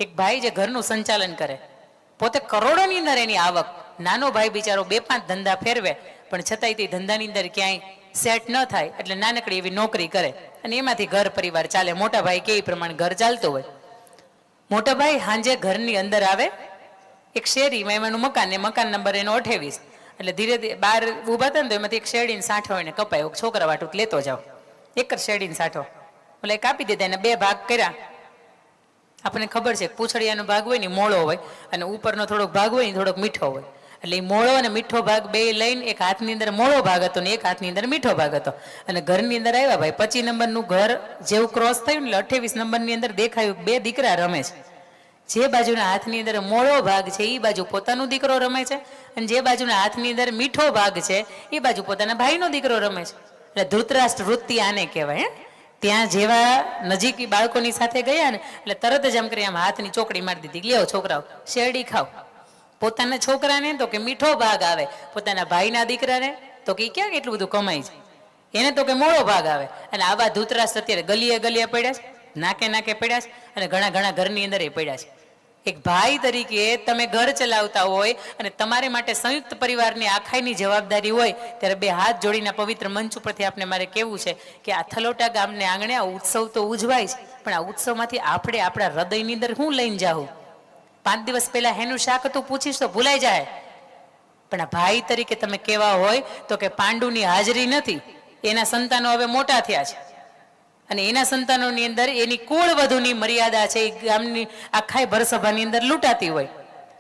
એક ભાઈ જે ઘરનું સંચાલન કરે, પોતે કરોડોની અંદર એની આવક, નાનો ભાઈ બિચારો 2-5 ધંધા ફેરવે, પણ છતાંય તે ધંધાની અંદર ક્યાંય સેટ ન થાય એટલે નાનકડી એવી નોકરી કરે અને એમાંથી ઘર પરિવાર ચાલે. મોટા ભાઈ કે એ પ્રમાણે ઘર ચાલતું હોય. મોટા ભાઈ સાંજે ઘરની અંદર આવે, એક શેરીમાં એમાંનું મકાન, એ મકાન નંબર એનો 28, એટલે ધીરે ધીરે બહાર ઊભા હતા ને તો એમાંથી એક શેરડીને સાંઠો એને કપાય, છોકરા વાટું લેતો જાઓ, એક જ શેરડીને સાંઠો એટલે કાપી દીધા, એને 2 ભાગ કર્યા. આપણને ખબર છે પૂંછડિયાનો ભાગ હોય ને મોળો હોય અને ઉપરનો થોડોક ભાગ હોય ને થોડોક મીઠો હોય, એટલે એ મોળો અને મીઠો ભાગ બે લઈને એક હાથની અંદર મોળો ભાગ હતો ને એક હાથની અંદર મીઠો ભાગ હતો. અને ઘરની અંદર આવ્યા ભાઈ, 25 નંબરનું ઘર જેવું ક્રોસ થયું ને એટલે 28 નંબરની અંદર દેખાયું 2 દીકરા રમે છે. જે બાજુના હાથની અંદર મોળો ભાગ છે એ બાજુ પોતાનો દીકરો રમે છે અને જે બાજુના હાથની અંદર મીઠો ભાગ છે એ બાજુ પોતાના ભાઈનો દીકરો રમે છે. એટલે ધૃતરાષ્ટ્ર વૃત્તિ આને કહેવાય. ત્યાં જેવા નજીકી બાળકોની સાથે ગયા ને એટલે તરત જ આમ કરી આમ હાથની ચોકડી મારી દીધી, લ્યો છોકરાઓ શેરડી ખાઓ. પોતાના છોકરાને તો કે મીઠો ભાગ આવે, પોતાના ભાઈના દીકરાને તો કે ક્યાં કેટલું બધું કમાય છે, એને તો કે મોળો ભાગ આવે. અને આવા ધૃતરાષ્ટ્ર અત્યારે ગલીએ ગલીએ પડ્યા છે, નાકે નાકે પડ્યા છે અને ઘણા ઘણા ઘરની અંદર એ પડ્યા છે. એક ભાઈ તરીકે તમે ઘર ચલાવતા હોય અને તમારે માટે સંયુક્ત પરિવારની આખાઈની જવાબદારી હોય ત્યારે 2 હાથ જોડીને પવિત્ર મંચ ઉપરથી આપણે મારે કહેવું છે કે આ થલોટા ગામને આંગણે આ ઉત્સવ તો ઉજવાય છે, પણ આ ઉત્સવમાંથી આપણે આપણા હૃદયની અંદર શું લઈને જાઉં? 5 દિવસ પહેલા હેનું શાક હતું પૂછીશ તો ભૂલાઈ જાય, પણ આ ભાઈ તરીકે તમે કેવા હોય તો કે પાંડુની હાજરી નથી, એના સંતાનો હવે મોટા થયા છે અને એના સંતાનોની અંદર એની કુળ વધુની મર્યાદા છે એ ગામની આખાય ભરસભાની અંદર લૂંટાતી હોય.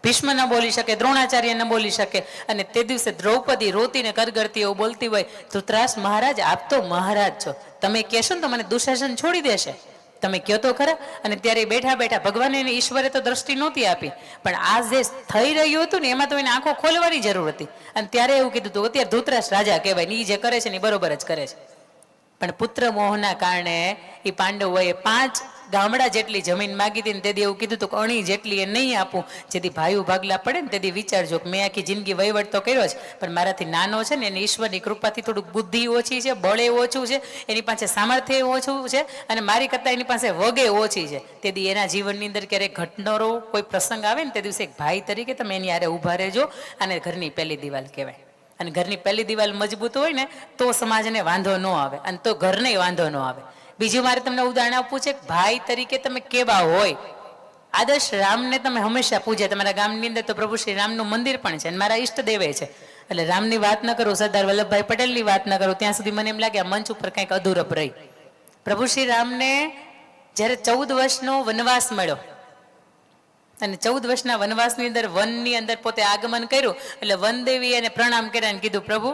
ભીષ્મ ન બોલી શકે, દ્રોણાચાર્ય ન બોલી શકે અને તે દિવસે દ્રૌપદી રોતીને કરગરતી એવું બોલતી હોય, ધૃતરાષ્ટ્ર મહારાજ આપ તો મહારાજ છો, તમે કહેશો ને તો મને દુશાસન છોડી દેશે, તમે કહો તો ખરા. અને ત્યારે બેઠા બેઠા ભગવાને એને ઈશ્વરે તો દ્રષ્ટિ નહોતી આપી, પણ આ જે થઈ રહ્યું હતું ને એમાં તો એને આંખો ખોલવાની જરૂર હતી. અને ત્યારે એવું કીધું હતું અત્યારે ધૃતરાષ્ટ્ર રાજા કહેવાય ને, એ જે કરે છે ને એ બરોબર જ કરે છે. પણ પુત્ર મોહના કારણે એ પાંડવોએ 5 ગામડા જેટલી જમીન માગી હતી ને તેથી એવું કીધું હતું કે અણી જેટલી એ નહીં આપું, જેથી ભાઈઓ ભાગલા પડે ને તેથી વિચારજો કે મેં આખી જિંદગી વહીવટ તો કર્યો છે પણ મારાથી નાનો છે ને એને ઈશ્વરની કૃપાથી થોડુંક બુદ્ધિ ઓછી છે, બળે ઓછું છે, એની પાસે સામર્થ્ય ઓછું છે અને મારી કરતાં એની પાસે વગે ઓછી છે. તેથી એના જીવનની અંદર ક્યારેક ઘટનારો કોઈ પ્રસંગ આવે ને તે દિવસે એક ભાઈ તરીકે તમે એની હારે ઊભા રહેજો. અને ઘરની પહેલી દિવાલ કહેવાય. અને ઘરની પહેલી દિવાલ મજબૂત હોય ને તો સમાજને વાંધો ન આવે અને તો ઘરને વાંધો ન આવે. બીજું મારે તમને ઉદાહરણ આપવું છે, ભાઈ તરીકે તમે કેવા હોય. આદર્શ રામને તમે હંમેશા પૂજ્યા, તમારા ગામની અંદર તો પ્રભુ શ્રી રામનું મંદિર પણ છે અને મારા ઈષ્ટદેવે છે. એટલે રામની વાત ન કરું, સરદાર વલ્લભભાઈ પટેલની વાત ન કરું, ત્યાં સુધી મને એમ લાગે આ મંચ ઉપર કંઈક અધૂરપ રહી. પ્રભુ શ્રી રામને જ્યારે 14 વર્ષનો વનવાસ મળ્યો અને 14 વર્ષના વનવાસની અંદર વનની અંદર પોતે આગમન કર્યું એટલે વનદેવી એને પ્રણામ કર્યા અને કીધું, પ્રભુ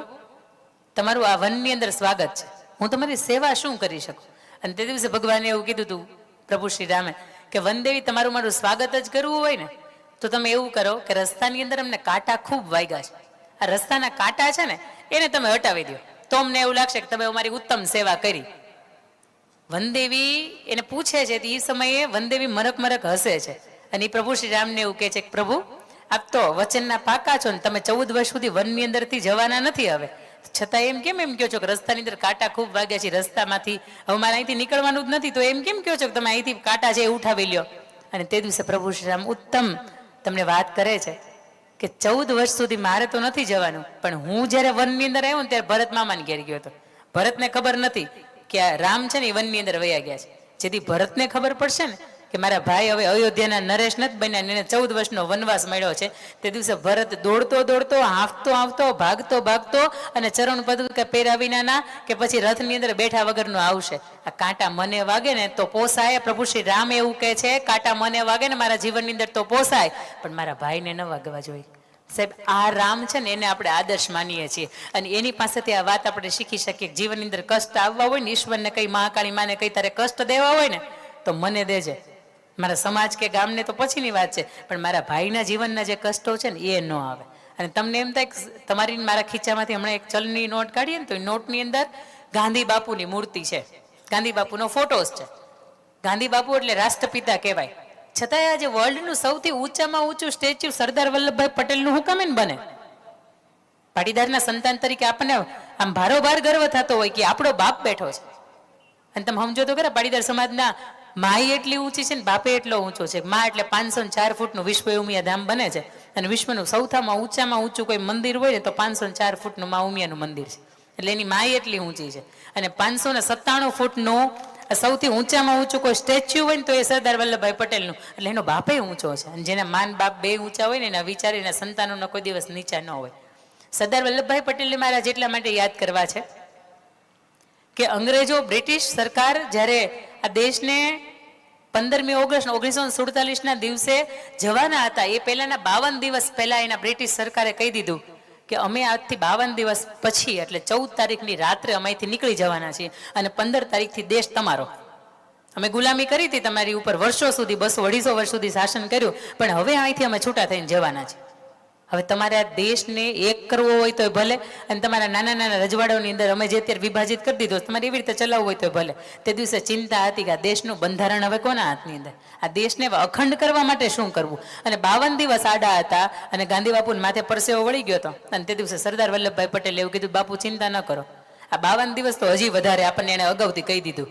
તમારું આ વનની અંદર સ્વાગત છે, હું તમારી સેવા શું કરી શકું? અને તે દિવસે ભગવાને એવું કીધું હતું પ્રભુ શ્રી રામે કે વનદેવી તમારું મારું સ્વાગત જ કરવું હોય ને તો તમે એવું કરો કે રસ્તાની અંદર અમને કાંટા ખૂબ વાગ્યા છે, આ રસ્તાના કાંટા છે ને એને તમે હટાવી દો તો અમને એવું લાગશે કે તમે અમારી ઉત્તમ સેવા કરી. વનદેવી એને પૂછે છે એ સમયે વનદેવી મરક મરક હસે છે અને એ પ્રભુ શ્રી રામને એવું કહે છે કે પ્રભુ આપ તો વચનના પાકા છો ને તમે 14 વર્ષ સુધી વનની અંદરથી જવાના નથી, હવે છતાં એમ કહો છો કે રસ્તાની અંદર કાંટા ખૂબ વાગ્યા છે, રસ્તામાંથી હવે મારે અહીંથી નીકળવાનું જ નથી તો એમ કેમ કહો છો કે તમે અહીંથી કાંટા છે એ ઉઠાવી લ્યો? અને તે દિવસે પ્રભુ શ્રી રામ ઉત્તમ તમને વાત કરે છે કે 14 વર્ષ સુધી મારે તો નથી જવાનું, પણ હું જ્યારે વનની અંદર આવ્યો ને ત્યારે ભરત મામાને ઘેર ગયો હતો. ભરતને ખબર નથી કે આ રામ છે ને એ વનની અંદર વયા ગયા છે, જેથી ભરતને ખબર પડશે ને કે મારા ભાઈ હવે અયોધ્યાના નરેશ નથી બન્યા, એને 14 વર્ષનો વનવાસ મળ્યો છે. તે દિવસે ભરત દોડતો દોડતો, હાંફતો હાંફતો, ભાગતો ભાગતો અને ચરણ પદ કે પહેર્યા વિનાના કે પછી રથની અંદર બેઠા વગરનો આવશે. આ કાંટા મને વાગે ને તો પોસાય. પ્રભુ શ્રી રામ એવું કહે છે કાંટા મને વાગે ને મારા જીવનની અંદર તો પોસાય, પણ મારા ભાઈને ન વાગવા જોઈએ. સાહેબ આ રામ છે ને એને આપણે આદર્શ માનીએ છીએ અને એની પાસેથી આ વાત આપણે શીખી શકીએ. જીવનની અંદર કષ્ટ આવવા હોય ને, ઈશ્વરને કઈ મહાકાળી માને કઈ તારે કષ્ટ દેવા હોય ને તો મને દેજે, મારા સમાજ કે ગામને તો પછીની વાત છે, પણ મારા ભાઈના જીવનના જે કષ્ટો છે ને એ ન આવે. અને તમને એમ થાય તમારી મારા ખીચામાંથી હમણાં એક ચલની નોટ કાઢીએ ને તો એ નોટની અંદર ગાંધી બાપુની મૂર્તિ છે, ગાંધી બાપુનો ફોટોસ છે. ગાંધી બાપુ એટલે રાષ્ટ્રપિતા કહેવાય, છતાંય આજે વર્લ્ડનું સૌથી ઊંચામાં ઊંચું સ્ટેચ્યુ સરદાર વલ્લભભાઈ પટેલનું હું કેમ બને? પાટીદારના સંતાન તરીકે આપણને આમ ભારોભાર ગર્વ થતો હોય કે આપણો બાપ બેઠો છે. અને તમે સમજો તો ખરા પાટીદાર સમાજના માઈ એટલી ઊંચી છે ને બાપે એટલો ઊંચો છે. માં એટલે 504 ફૂટનું વિશ્વ ઉમિયા ધામ બને છે અને વિશ્વનું સૌથામાં ઊંચામાં ઊંચું કોઈ મંદિર હોય ને તો 504 ફૂટનું માં ઉમિયાનું મંદિર છે. એટલે એની માઈ એટલી ઊંચી છે. અને 597 ફૂટનું સૌથી ઊંચામાં ઊંચું કોઈ સ્ટેચ્યુ હોય ને તો એ સરદાર વલ્લભભાઈ પટેલનું. એટલે એનો બાપે ઊંચો છે. અને જેના માન બાપ બે ઊંચા હોય ને એના વિચાર એના સંતાનોના કોઈ દિવસ નીચા ન હોય. સરદાર વલ્લભભાઈ પટેલને મારા જેટલા માટે યાદ કરવા છે કે અંગ્રેજો બ્રિટિશ સરકાર જ્યારે આ દેશને 15મી ઓગસ્ટ 1947ના દિવસે જવાના હતા એ પહેલાના 52 દિવસ પહેલા એના બ્રિટિશ સરકારે કહી દીધું કે અમે આજથી 52 દિવસ પછી એટલે 14 તારીખની રાત્રે અમે અહીંથી નીકળી જવાના છીએ અને 15 તારીખથી દેશ તમારો. અમે ગુલામી કરી હતી તમારી ઉપર વર્ષો સુધી 200-250 વર્ષ સુધી શાસન કર્યું પણ હવે અહીંથી અમે છૂટા થઈને જવાના છીએ. હવે તમારે આ દેશને એક કરવો હોય તો ભલે અને તમારા નાના નાના રજવાડાઓની અંદર અમે જે અત્યારે વિભાજિત કરી દીધો તમારે એવી રીતે ચલાવવું હોય તો ભલે. તે દિવસે ચિંતા હતી કે આ દેશનું બંધારણ હવે કોના હાથની અંદર, આ દેશને અખંડ કરવા માટે શું કરવું. અને 52 દિવસ આડા હતા અને ગાંધી બાપુને માથે પરસેવો વળી ગયો હતો અને તે દિવસે સરદાર વલ્લભભાઈ પટેલે એવું કીધું બાપુ ચિંતા ન કરો. આ 52 દિવસ તો હજી વધારે આપણને એને અગાઉથી કહી દીધું.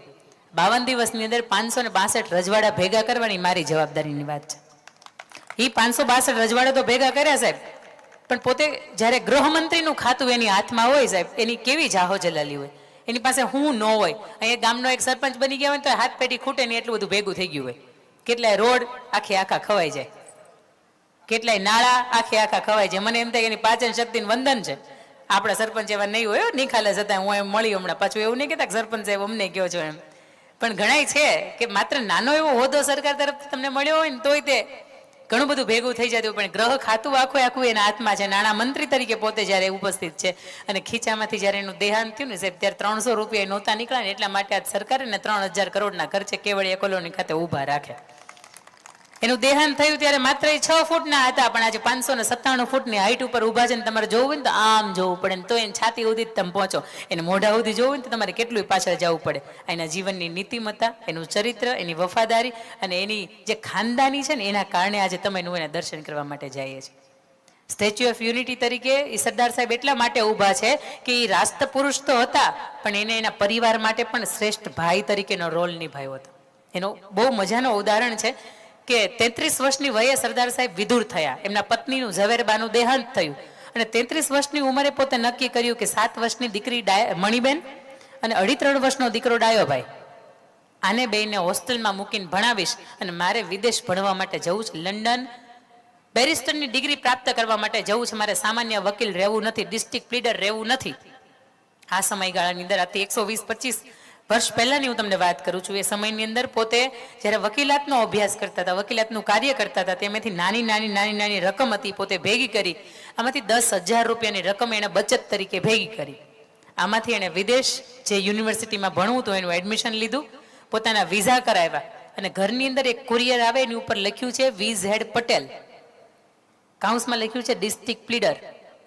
52 દિવસની અંદર 562 રજવાડા ભેગા કરવાની મારી જવાબદારીની વાત છે. એ 562 રજવાડા તો ભેગા કર્યા સાહેબ પણ પોતે જ્યારે ગૃહમંત્રીનું ખાતું એની હાથમાં હોય સાહેબ એની કેવી જાહો જલાલી હોય, એની પાસે હું ન હોય. અહીંયા ગામનો એક સરપંચ બની ગયા હોય તો હાથ પેટી ખૂટે ને એટલું બધું ભેગું થઈ ગયું હોય. કેટલાય રોડ આખે આખા ખવાઈ જાય, કેટલાય નાળા આખે આખા ખવાય જાય. મને એમ થાય કે એની પાચન શક્તિનું વંદન છે. આપણા સરપંચ એવા નહીં હોય નિખાલે જતા હું એમ મળી હમણાં પાછું એવું નહીં કહેતા સરપંચ સાહેબ અમને કહો છો એમ. પણ ઘણાય છે કે માત્ર નાનો એવો હોદ્દો સરકાર તરફથી તમને મળ્યો હોય ને તોય તે ઘણું બધું ભેગું થઈ જતું. પણ ગ્રહ ખાતું આખું એના હાથમાં છે. નાણાં મંત્રી તરીકે પોતે જ્યારે ઉપસ્થિત છે અને ખીચામાંથી જ્યારે એનું દેહાંત થયું ને સાહેબ ત્યારે 300 રૂપિયા નહોતા નીકળ્યા ને એટલા માટે આજ સરકારે 3000 કરોડના ખર્ચે કેવડિયા કોલોની ખાતે ઊભા રાખે. એનું દેહાંત થયું ત્યારે માત્ર 6 ફૂટના હતા પણ આજે 597 ફૂટની હાઈટ ઉપર ઊભા છે. ને તમારે જોવું હોય ને તો આમ જોવું પડે ને તો એને છાતી સુધી તમે પહોંચો, એને મોઢા સુધી જોવું ને તો તમારે કેટલું પાછળ જવું પડે. એના જીવનની નીતિમત્તા, એનું ચરિત્ર, એની વફાદારી અને એની જે ખાનદાની છે ને એના કારણે આજે તમે એના દર્શન કરવા માટે જઈએ છીએ. સ્ટેચ્યુ ઓફ યુનિટી તરીકે એ સરદાર સાહેબ એટલા માટે ઊભા છે કે એ રાષ્ટ્ર પુરુષ તો હતા પણ એને એના પરિવાર માટે પણ શ્રેષ્ઠ ભાઈ તરીકેનો રોલ નિભાવ્યો હતો. એનો બહુ મજાનો ઉદાહરણ છે કે 33 વર્ષની વયે સરદાર સાહેબ વિધુર થયા. એમના પત્નીનું ઝવેરબાનું દેહાંત થયું અને 33 વર્ષની ઉંમરે પોતે નક્કી કર્યું કે 7 વર્ષની દીકરી મણીબેન અને 2.5-3 વર્ષનો દીકરો ડાયોભાઈ, આને બેયને હોસ્ટેલમાં મૂકીને ભણાવીશ અને મારે વિદેશ ભણવા માટે જવું છે. લંડન બેરિસ્ટરની ડિગ્રી પ્રાપ્ત કરવા માટે જવું છે. મારે સામાન્ય વકીલ રહેવું નથી, ડિસ્ટ્રિક્ટ પ્લીડર રહેવું નથી. આ સમયગાળાની અંદર આથી 120-25 વર્ષ પહેલાની હું તમને વાત કરું છું. એ સમયની અંદર પોતે જ્યારે વકીલાતનો અભ્યાસ કરતા હતા, વકીલાતનું કાર્ય કરતા હતા, તેમાંથી નાની રકમ હતી પોતે ભેગી કરી. આમાંથી 10,000 રૂપિયાની રકમ એણે બચત તરીકે ભેગી કરી. આમાંથી એણે વિદેશ જે યુનિવર્સિટીમાં ભણવું હતું એનું એડમિશન લીધું, પોતાના વિઝા કરાવ્યા અને ઘરની અંદર એક કુરિયર આવે એની ઉપર લખ્યું છે VZ પટેલ, કાઉન્સમાં લખ્યું છે ડિસ્ટ્રિક્ટ પ્લીડર.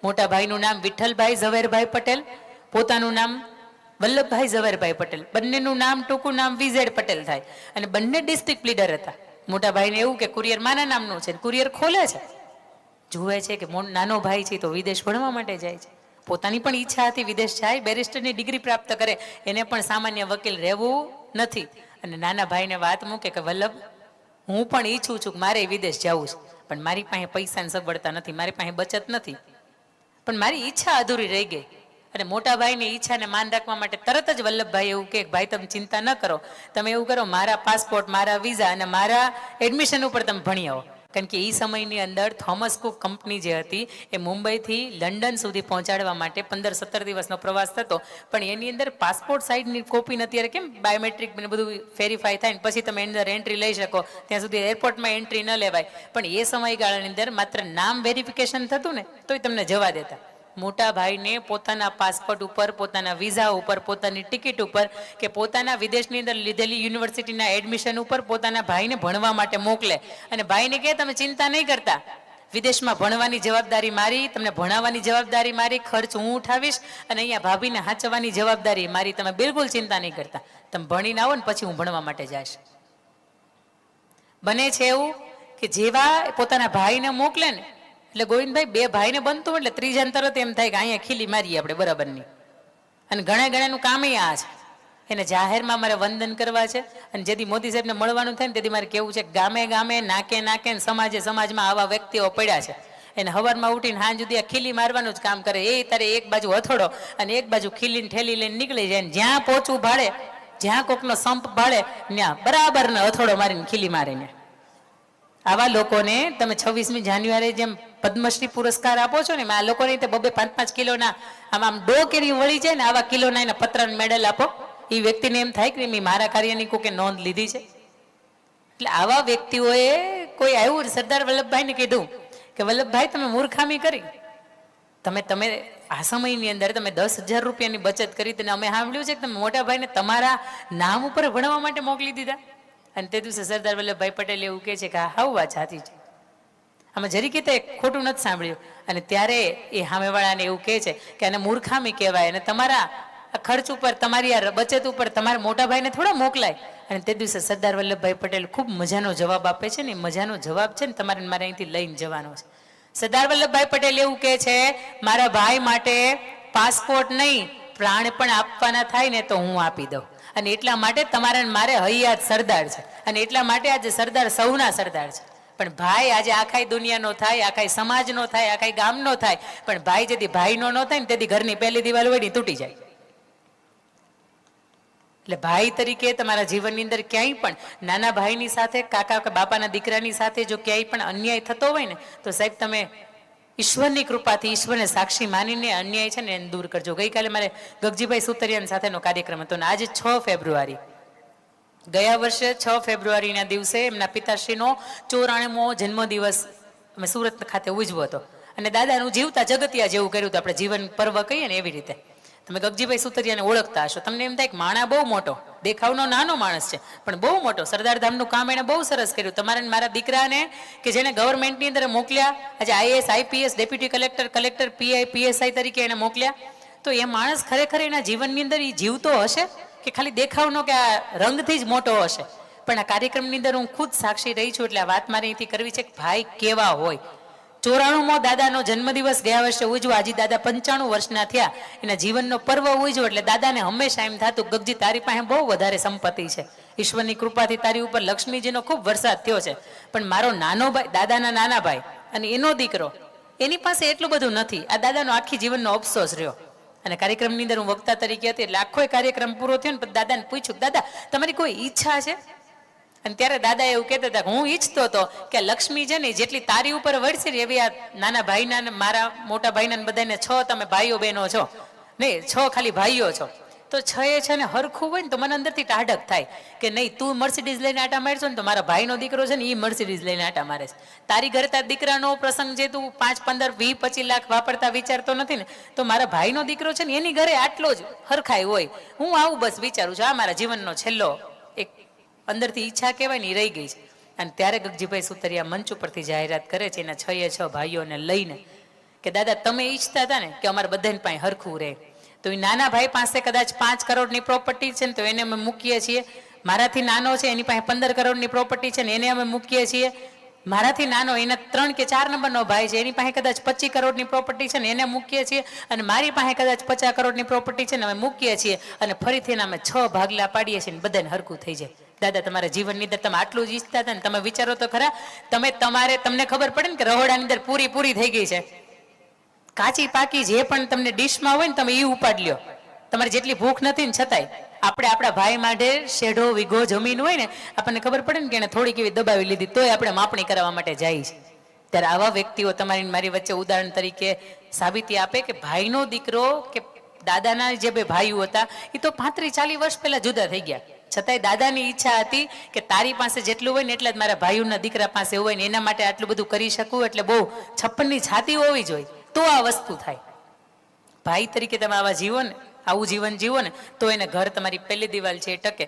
મોટા ભાઈનું નામ વિઠ્ઠલભાઈ ઝવેરભાઈ પટેલ, પોતાનું નામ વલ્લભભાઈ ઝવેરભાઈ પટેલ, બંનેનું નામ ટૂંકું નામ VZ પટેલ થાય અને બંને ડિસ્ટ્રિક્ટ લીડર હતા. મોટા ભાઈને એવું કે કુરિયર માના નામનું છે, કુરિયર ખોલે છે, જુએ છે કે નાનો ભાઈ છે તો વિદેશ ભણવા માટે જાય છે. પોતાની પણ ઈચ્છા હતી વિદેશ જાય, બેરિસ્ટરની ડિગ્રી પ્રાપ્ત કરે, એને પણ સામાન્ય વકીલ રહેવું નથી. અને નાના ભાઈને વાત મૂકે કે વલ્લભ હું પણ ઈચ્છું છું કે મારે વિદેશ જવું છે પણ મારી પાસે પૈસાની સગવડતા નથી, મારી પાસે બચત નથી, પણ મારી ઈચ્છા અધૂરી રહી ગઈ. અને મોટા ભાઈની ઈચ્છાને માન રાખવા માટે તરત જ વલ્લભભાઈ એવું કે ભાઈ તમે ચિંતા ન કરો, તમે એવું કરો મારા પાસપોર્ટ, મારા વિઝા અને મારા એડમિશન ઉપર તમે ભણી આવો. કારણ કે એ સમયની અંદર થોમસ કુક કંપની જે હતી એ મુંબઈથી લંડન સુધી પહોંચાડવા માટે 15-17 દિવસનો પ્રવાસ થતો પણ એની અંદર પાસપોર્ટ સાઇઝની કોપી અત્યારે કેમ બાયોમેટ્રિક બધું વેરીફાઈ થાય ને પછી તમે એની અંદર એન્ટ્રી લઈ શકો, ત્યાં સુધી એરપોર્ટમાં એન્ટ્રી ન લેવાય. પણ એ સમયગાળાની અંદર માત્ર નામ વેરિફિકેશન થતું ને તોય તમને જવા દેતા. મોટા ભાઈને પોતાના પાસપોર્ટ ઉપર, પોતાના વિઝા ઉપર, પોતાની ટિકિટ ઉપર કે પોતાના વિદેશની અંદર લીધેલી યુનિવર્સિટીના એડમિશન ઉપર પોતાના ભાઈને ભણવા માટે મોકલે અને ભાઈને કહે તમે ચિંતા નહીં કરતા, વિદેશમાં ભણવાની જવાબદારી મારી, તમને ભણાવવાની જવાબદારી મારી, ખર્ચ હું ઉઠાવીશ અને અહીંયા ભાભીને હાચવવાની જવાબદારી મારી, તમે બિલકુલ ચિંતા નહીં કરતા, તમે ભણીને આવો ને પછી હું ભણવા માટે જઈશ. બને છે એવું કે જેવા પોતાના ભાઈને મોકલે ને એટલે ગોવિંદભાઈ બે ભાઈને બનતું એટલે ત્રીજાને તરત એમ થાય કે અહીંયા ખીલી મારીએ આપણે બરાબરની. અને ઘણા ઘણાનું કામ આ છે. એને જાહેરમાં મારે વંદન કરવા છે. અને જેથી મોદી સાહેબને મળવાનું થાય ને તેથી મારે કેવું છે, ગામે ગામે નાકે નાકે ને સમાજે સમાજમાં આવા વ્યક્તિઓ પડ્યા છે. એને હવારમાં ઉઠીને હાંજ સુધી આ ખીલી મારવાનું જ કામ કરે. એ તારે એક બાજુ હથોડો અને એક બાજુ ખીલીને ઠેલી લઈને નીકળી જાય. જ્યાં પોચું ભાડે, જ્યાં કોકનો સંપ ભાડે, ત્યાં બરાબર ને હથોડો મારીને ખીલી મારીને. આવા લોકોને તમે 26મી જાન્યુઆરી જેમ પદ્મશ્રી પુરસ્કાર આપો છો ને, આ લોકોને 2-5 કિલોના આમ ડો કેરી વળી જાય ને, આવા કિલોના એના પત્રને મેડલ આપો. એ વ્યક્તિને એમ થાય કે મેં મારા કાર્યની કોકે નોંધ લીધી છે. એટલે આવા વ્યક્તિઓએ કોઈ આવ્યું સરદાર વલ્લભભાઈને કીધું કે વલ્લભભાઈ તમે મૂર્ખામી કરી, તમે આ સમયની અંદર તમે 10,000 રૂપિયાની બચત કરી, તેને અમે સાંભળ્યું છે કે તમે મોટા ભાઈને તમારા નામ ઉપર ભણવા માટે મોકલી દીધા. અને તે દિવસે સરદાર વલ્લભભાઈ પટેલ એવું કહે છે કે હાવ વાત સાચી છે, આમાં જરી કીતે ખોટું નથી સાંભળ્યું. અને ત્યારે એ સામેવાળાને એવું કહે છે કે આને મૂર્ખામી કહેવાય, અને તમારા ખર્ચ ઉપર, તમારી આ બચત ઉપર તમારા મોટા ભાઈને થોડા મોકલાય. અને તે દિવસે સરદાર વલ્લભભાઈ પટેલ ખૂબ મજાનો જવાબ આપે છે ને, મજાનો જવાબ છે ને તમારે મારે અહીંથી લઈને જવાનો છે. સરદાર વલ્લભભાઈ પટેલ એવું કહે છે, મારા ભાઈ માટે પાસપોર્ટ નહીં પ્રાણ પણ આપવાના થાય ને તો હું આપી દઉં. અને એટલા માટે તમારે મારે હૈયાત સરદાર છે, અને એટલા માટે આજે સરદાર સૌના સરદાર છે. પણ ભાઈ આજે આખાઈ દુનિયાનો થાય, આખાઈ સમાજનો થાય, આખાઈ ગામનો થાય, પણ ભાઈ જેથી ભાઈનો ન થાય ને તેથી ઘરની પહેલી દિવાલ હોય ને તૂટી જાય. એટલે ભાઈ તરીકે તમારા જીવનની અંદર ક્યાંય પણ નાના ભાઈની સાથે, કાકા કે બાપાના દીકરાની સાથે જો ક્યાંય પણ અન્યાય થતો હોય ને તો સાહેબ તમે ઈશ્વરની કૃપાથી, ઈશ્વરને સાક્ષી માનીને અન્યાય છે ને એને દૂર કરજો. ગઈકાલે મારે ગગજીભાઈ સુતરિયાન સાથેનો કાર્યક્રમ હતો ને આજે 6 ફેબ્રુઆરી, ગયા વર્ષે 6 ફેબ્રુઆરીના દિવસે એમના પિતાશ્રીનો 94મો જન્મદિવસ અમે સુરત ખાતે ઉજવ્યો હતો. અને દાદાનું જીવતા જગતિયા જેવું કર્યું હતું, આપણે જીવન પર્વ કહીએ ને એવી રીતે. તમે ગગજીભાઈ સુતરિયાને ઓળખતા હશો. તમને એમ થાય કે માણા બહુ મોટો, દેખાવનો નાનો માણસ છે પણ બહુ મોટો. સરદારધામનું કામ એને બહુ સરસ કર્યું. તમારે મારા દીકરાને કે જેને ગવર્મેન્ટની અંદર મોકલ્યા, આજે IAS IPS deputy collector PI PSI તરીકે એને મોકલ્યા, તો એ માણસ ખરેખર એના જીવનની અંદર એ જીવતો હશે કે ખાલી દેખાવનો કે આ રંગથી જ મોટો હશે? પણ આ કાર્યક્રમની અંદર હું ખુદ સાક્ષી રહી છું, એટલે આ વાત મારે અહીંથી કરવી છે કે ભાઈ કેવા હોય. 94મો દાદાનો જન્મદિવસ ગયા વર્ષે ઉજવો, આજે દાદા 95 વર્ષના થયા, એના જીવનનો પર્વ ઉજવો. એટલે દાદાને હંમેશા એમ થતું, ગગજી તારી પાસે બહુ વધારે સંપત્તિ છે, ઈશ્વરની કૃપાથી તારી ઉપર લક્ષ્મીજીનો ખૂબ વરસાદ થયો છે, પણ મારો નાનો ભાઈ, દાદાના નાના ભાઈ અને એનો દીકરો, એની પાસે એટલું બધું નથી. આ દાદાનો આખી જીવનનો અફસોસ રહ્યો. અને કાર્યક્રમની અંદર હું વક્તા તરીકે હતી, એટલે આખો કાર્યક્રમ પૂરો થયો ને પછી દાદાને પૂછ્યું, દાદા તમારી કોઈ ઈચ્છા છે? અને ત્યારે દાદા એવું કહેતા હતા કે હું ઈચ્છતો હતો કે લક્ષ્મી છે ને જેટલી તારી ઉપર વળશે ને એવી આ નાના ભાઈના, મારા મોટા ભાઈના બધાને 6 તમે ભાઈઓ બહેનો છો નહીં, 6 ખાલી ભાઈઓ છો, તો 6 એ છે ને હરખું હોય ને તો મને અંદરથી ટાઢક થાય કે નહીં, તું મર્સિડીઝ લઈને આટા મારશો ને તો મારા ભાઈનો દીકરો છે ને એ મર્સિડીઝ લઈને આટા મારે છે. તારી ઘરે તાર દીકરાનો પ્રસંગ છે, તું 5, 15, 20, 25 લાખ વાપરતા વિચારતો નથી ને, તો મારા ભાઈનો દીકરો છે ને એની ઘરે આટલો જ હરખાઈ હોય. હું આવું બસ વિચારું છું. આ મારા જીવનનો છેલ્લો એક અંદરથી ઈચ્છા કહેવાય ને એ રહી ગઈ છે. અને ત્યારે ગગજીભાઈ સુતરિયા મંચ ઉપરથી જાહેરાત કરે છે એના 6 ભાઈઓને લઈને કે દાદા તમે ઈચ્છતા હતા ને કે અમારા બધાની પાસે હરખું રહે, તો એ નાના ભાઈ પાસે કદાચ 5 કરોડની પ્રોપર્ટી છે ને તો એને અમે મૂકીએ છીએ. મારાથી નાનો છે એની પાસે 15 કરોડની પ્રોપર્ટી છે ને એને અમે મૂકીએ છીએ. મારાથી નાનો એના 3 કે 4 નંબરનો ભાઈ છે એની પાસે કદાચ 25 કરોડની પ્રોપર્ટી છે ને એને મૂકીએ છીએ. અને મારી પાસે કદાચ 50 કરોડની પ્રોપર્ટી છે ને અમે મૂકીએ છીએ. અને ફરીથી એને અમે 6 ભાગલા પાડીએ છીએ ને બધાને હરખું થઈ જાય. દાદા તમારા જીવનની અંદર તમે આટલું જ ઈચ્છતા હતા ને, તમે વિચારો તો ખરા, તમને ખબર પડે ને કે રહોડાની અંદર પૂરી થઈ ગઈ છે, કાચી પાકી જે પણ તમને ડીશમાં હોય ને તમે એ ઉપાડ લ્યો, તમારે જેટલી ભૂખ નથી ને છતાંય. આપણે આપણા ભાઈ માટે શેઢો વીઘો જમીન હોય ને, આપણને ખબર પડે ને કે એને થોડીક એવી દબાવી લીધી તોય આપણે માપણી કરવા માટે જાય છે. ત્યારે આવા વ્યક્તિઓ તમારી મારી વચ્ચે ઉદાહરણ તરીકે સાબિતી આપે કે ભાઈનો દીકરો કે દાદાના જે 2 ભાઈઓ હતા એ તો 35-40 વર્ષ પહેલા જુદા થઈ ગયા, છતાંય દાદાની ઈચ્છા હતી કે તારી પાસે જેટલું હોય ને એટલા જ મારા ભાઈઓના દીકરા પાસે હોય ને, એના માટે આટલું બધું કરી શકું. એટલે બહુ 56ની છાતી હોવી જોઈએ તો આ વસ્તુ થાય. ભાઈ તરીકે તમે આવા જીવો ને, આવું જીવન જીવો ને તો એને ઘર તમારી પહેલી દિવાલ છે એ ટકે.